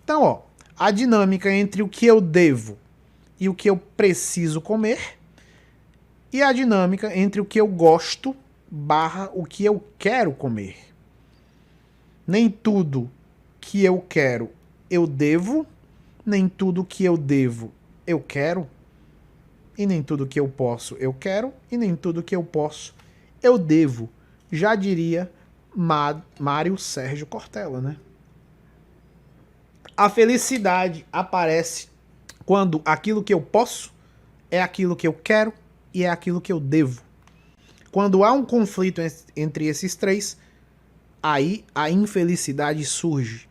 Então, ó, a dinâmica entre o que eu devo e o que eu preciso comer, e a dinâmica entre o que eu gosto barra o que eu quero comer. Nem tudo que eu quero eu devo, nem tudo que eu devo eu quero, e nem tudo que eu posso eu quero, e nem tudo que eu posso eu devo. Já diria Mário Sérgio Cortella, né? A felicidade aparece quando aquilo que eu posso é aquilo que eu quero e é aquilo que eu devo. Quando há um conflito entre esses três, aí a infelicidade surge.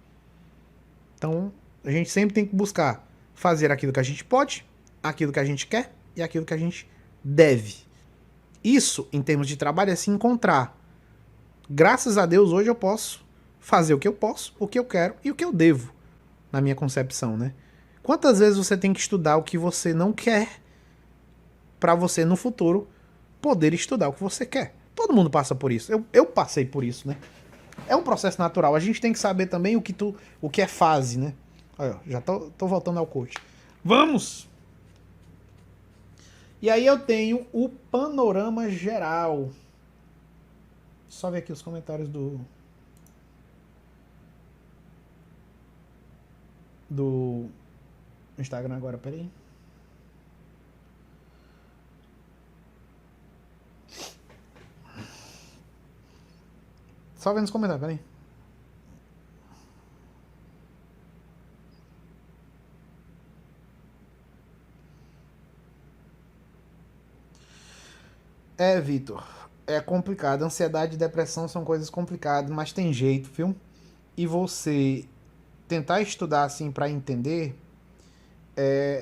Então, a gente sempre tem que buscar fazer aquilo que a gente pode, aquilo que a gente quer e aquilo que a gente deve. Isso, em termos de trabalho, é se encontrar. Graças a Deus, hoje eu posso fazer o que eu posso, o que eu quero e o que eu devo, na minha concepção, né? Quantas vezes você tem que estudar o que você não quer para você, no futuro, poder estudar o que você quer? Todo mundo passa por isso. Eu passei por isso, né? É um processo natural. A gente tem que saber também o que é fase, né? Olha, já tô voltando ao coach. Vamos! E aí eu tenho o panorama geral. Só ver aqui os comentários do Instagram agora, peraí. Só vendo os comentários, peraí. É, Vitor, é complicado. Ansiedade e depressão são coisas complicadas, mas tem jeito, viu? E você tentar estudar assim para entender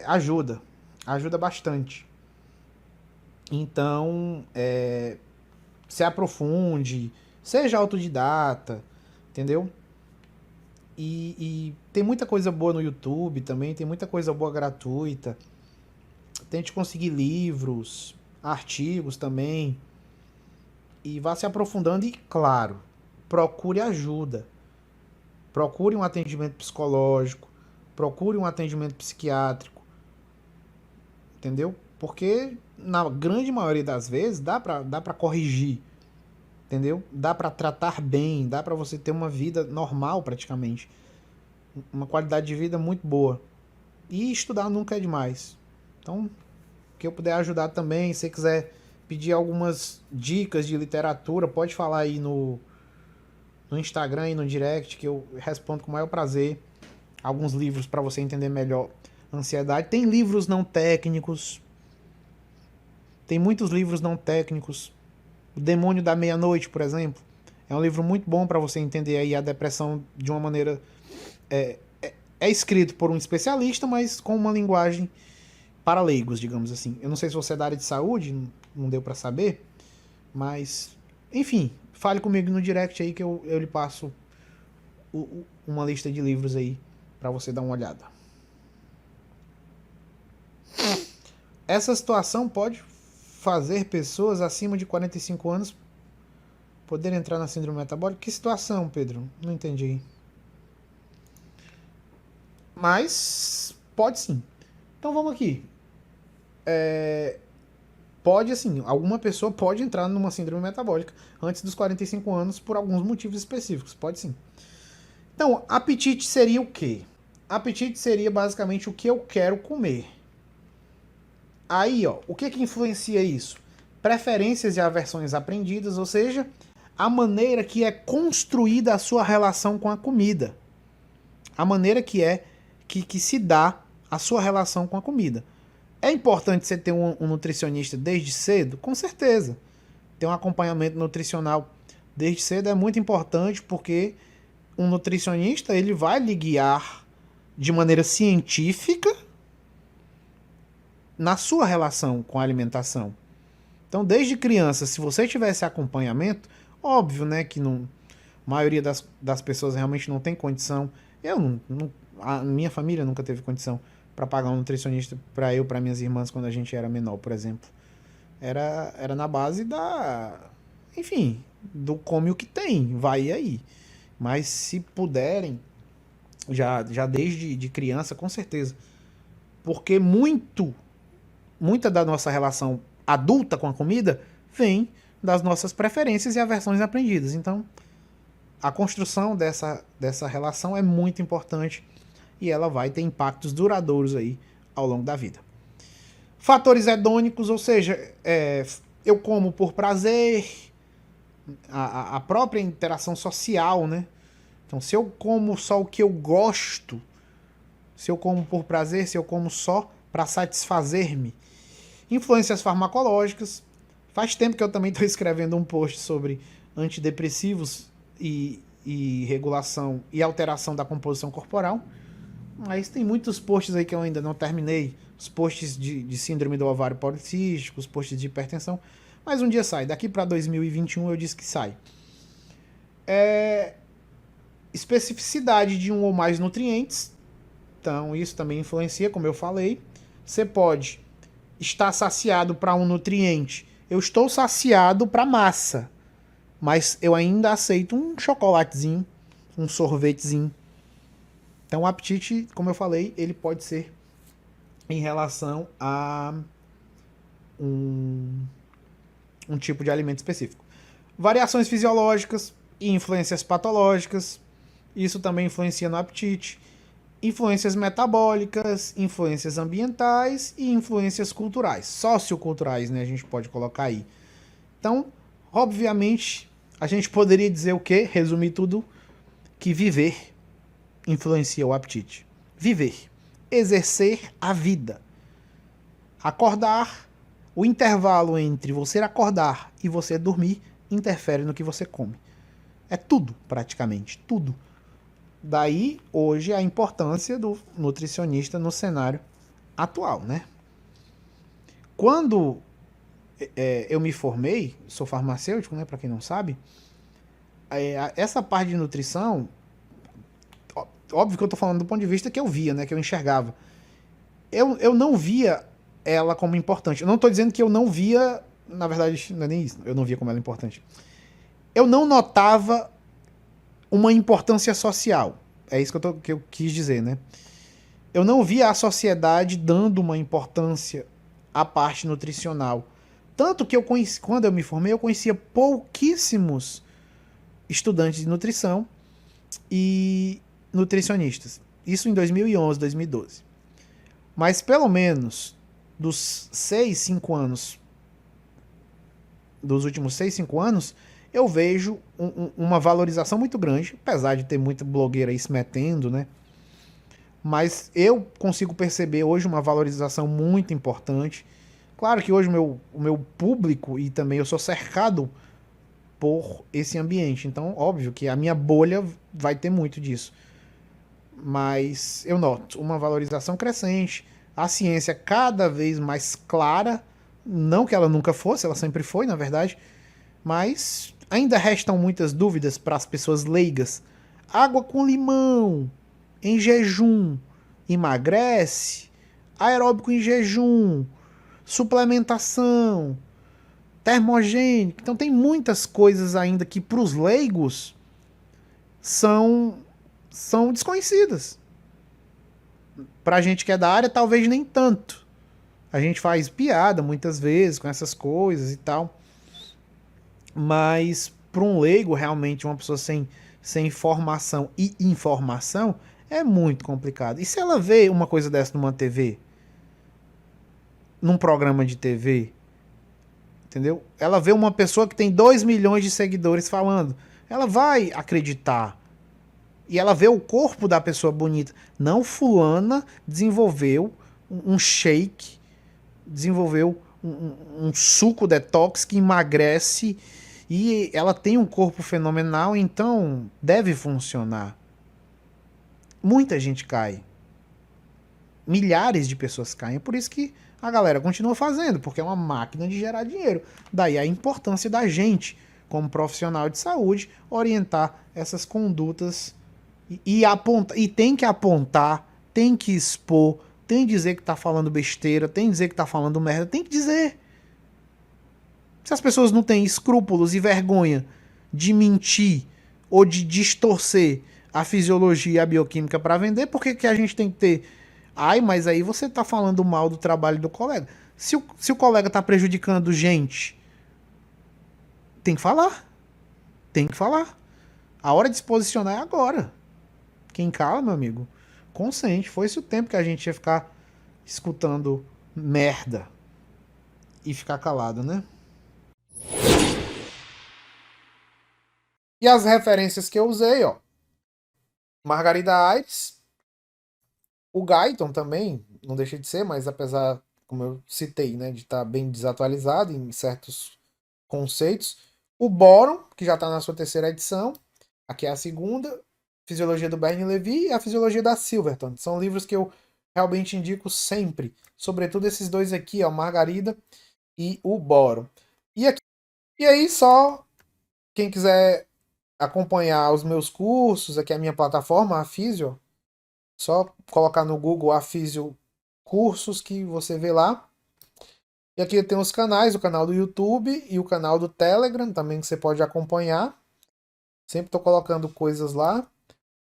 ajuda. Ajuda bastante. Então, se aprofunde, seja autodidata, entendeu? E tem muita coisa boa no YouTube também, tem muita coisa boa gratuita. Tente conseguir livros, artigos também. E vá se aprofundando e, claro, procure ajuda. Procure um atendimento psicológico, procure um atendimento psiquiátrico, entendeu? Porque na grande maioria das vezes dá pra corrigir, entendeu? Dá pra tratar bem, dá pra você ter uma vida normal praticamente. Uma qualidade de vida muito boa. E estudar nunca é demais. Então, que eu puder ajudar também, se você quiser pedir algumas dicas de literatura, pode falar aí no Instagram e no direct, que eu respondo com o maior prazer. Alguns livros para você entender melhor ansiedade. Tem livros não técnicos, tem muitos livros não técnicos. O Demônio da Meia-Noite, por exemplo, é um livro muito bom para você entender aí a depressão de uma maneira... É escrito por um especialista, mas com uma linguagem para leigos, digamos assim. Eu não sei se você é da área de saúde, não deu para saber, mas, enfim, fale comigo no direct aí que eu lhe passo uma lista de livros aí para você dar uma olhada. Essa situação pode fazer pessoas acima de 45 anos poderem entrar na síndrome metabólica? Que situação, Pedro? Não entendi. Mas pode sim. Então vamos aqui. Pode, assim, alguma pessoa pode entrar numa síndrome metabólica antes dos 45 anos por alguns motivos específicos. Pode sim. Então, apetite seria o quê? Apetite seria basicamente o que eu quero comer. Aí, ó, o que influencia isso? Preferências e aversões aprendidas, ou seja, a maneira que é construída a sua relação com a comida. A maneira que se dá a sua relação com a comida. É importante você ter um nutricionista desde cedo? Com certeza. Ter um acompanhamento nutricional desde cedo é muito importante, porque um nutricionista ele vai lhe guiar de maneira científica na sua relação com a alimentação. Então, desde criança, se você tivesse acompanhamento, óbvio, né, que não, a maioria das pessoas realmente não tem condição. Eu a minha família nunca teve condição para pagar um nutricionista para eu, para minhas irmãs quando a gente era menor, por exemplo. Era na base enfim, do come o que tem, vai aí. Mas se puderem, já desde de criança, com certeza. Porque muita da nossa relação adulta com a comida vem das nossas preferências e aversões aprendidas. Então, a construção dessa relação é muito importante e ela vai ter impactos duradouros aí ao longo da vida. Fatores hedônicos, ou seja, eu como por prazer, a própria interação social, né? Então, se eu como só o que eu gosto, se eu como por prazer, se eu como só para satisfazer-me. Influências farmacológicas. Faz tempo que eu também estou escrevendo um post sobre antidepressivos e regulação e alteração da composição corporal. Mas tem muitos posts aí que eu ainda não terminei. Os posts de síndrome do ovário policístico, os posts de hipertensão. Mas um dia sai. Daqui para 2021 eu disse que sai. Especificidade de um ou mais nutrientes. Então isso também influencia, como eu falei. Você pode estar saciado para um nutriente. Eu estou saciado para massa. Mas eu ainda aceito um chocolatezinho, um sorvetezinho. Então o apetite, como eu falei, ele pode ser em relação a um tipo de alimento específico. Variações fisiológicas e influências patológicas. Isso também influencia no apetite. Influências metabólicas, influências ambientais e influências culturais. Socioculturais, né? A gente pode colocar aí. Então, obviamente, a gente poderia dizer o quê? Resumir tudo, que viver influencia o apetite. Viver. Exercer a vida. Acordar. O intervalo entre você acordar e você dormir interfere no que você come. É tudo, praticamente. Tudo. Daí, hoje, a importância do nutricionista no cenário atual, né? Quando eu me formei, sou farmacêutico, né, para quem não sabe, essa parte de nutrição, óbvio que eu tô falando do ponto de vista que eu via, né, que eu enxergava. Eu não via ela como importante. Eu não tô dizendo que eu não via, na verdade, não é nem isso, eu não via como ela importante. Eu não notava uma importância social. É isso que eu quis dizer, né? Eu não via a sociedade dando uma importância à parte nutricional. Tanto que quando eu me formei, eu conhecia pouquíssimos estudantes de nutrição e nutricionistas. Isso em 2011, 2012. Mas pelo menos dos 6, 5 anos, dos últimos 6, 5 anos, eu vejo uma valorização muito grande, apesar de ter muita blogueira aí se metendo, né? Mas eu consigo perceber hoje uma valorização muito importante. Claro que hoje o meu público, e também eu sou cercado por esse ambiente, então óbvio que a minha bolha vai ter muito disso. Mas eu noto uma valorização crescente, a ciência cada vez mais clara, não que ela nunca fosse, ela sempre foi, na verdade, mas ainda restam muitas dúvidas para as pessoas leigas. Água com limão em jejum emagrece? Aeróbico em jejum, suplementação, termogênico. Então tem muitas coisas ainda que para os leigos são desconhecidas. Para a gente que é da área, talvez nem tanto. A gente faz piada muitas vezes com essas coisas e tal. Mas para um leigo, realmente, uma pessoa sem formação e informação, é muito complicado. E se ela vê uma coisa dessa numa TV, num programa de TV, entendeu? Ela vê uma pessoa que tem 2 milhões de seguidores falando, ela vai acreditar. E ela vê o corpo da pessoa bonita. Não, fulana desenvolveu um shake, desenvolveu um suco detox que emagrece e ela tem um corpo fenomenal, então deve funcionar. Muita gente cai. Milhares de pessoas caem. É por isso que a galera continua fazendo, porque é uma máquina de gerar dinheiro. Daí a importância da gente, como profissional de saúde, orientar essas condutas e tem que apontar, tem que expor, tem que dizer que tá falando besteira, tem que dizer que tá falando merda, tem que dizer. Se as pessoas não têm escrúpulos e vergonha de mentir ou de distorcer a fisiologia e a bioquímica para vender, por que, que a gente tem que ter? Ai, mas aí você tá falando mal do trabalho do colega. Se o colega tá prejudicando gente, tem que falar. Tem que falar. A hora de se posicionar é agora. Quem cala, meu amigo, consente. Foi esse o tempo que a gente ia ficar escutando merda e ficar calado, né? E as referências que eu usei, ó. Margarida Aires, o Guyton também, não deixa de ser, mas apesar, como eu citei, né, de estar bem desatualizado em certos conceitos. O Boron, que já está na sua terceira edição, aqui é a segunda, Fisiologia do Bernie Levy e a Fisiologia da Silverton. São livros que eu realmente indico sempre, sobretudo esses dois aqui, ó, Margarida e o Boron. E, aqui, e aí só quem quiser acompanhar os meus cursos, aqui é a minha plataforma, a Fisio, só colocar no Google a Fisio Cursos que você vê lá. E aqui tem os canais, o canal do YouTube e o canal do Telegram também que você pode acompanhar. Sempre estou colocando coisas lá.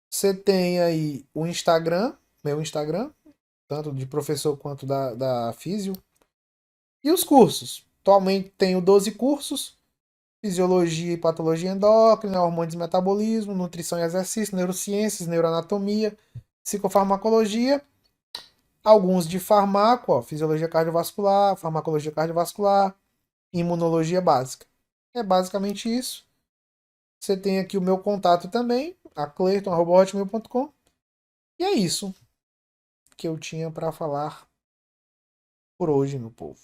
Você tem aí o Instagram, meu Instagram, tanto de professor quanto da Físio. E os cursos. Atualmente tenho 12 cursos. Fisiologia e patologia endócrina, hormônios e metabolismo, nutrição e exercício, neurociências, neuroanatomia, psicofarmacologia, alguns de farmaco, ó, fisiologia cardiovascular, farmacologia cardiovascular, imunologia básica. É basicamente isso. Você tem aqui o meu contato também, a cleiton@hotmail.com. E é isso que eu tinha para falar por hoje, meu povo.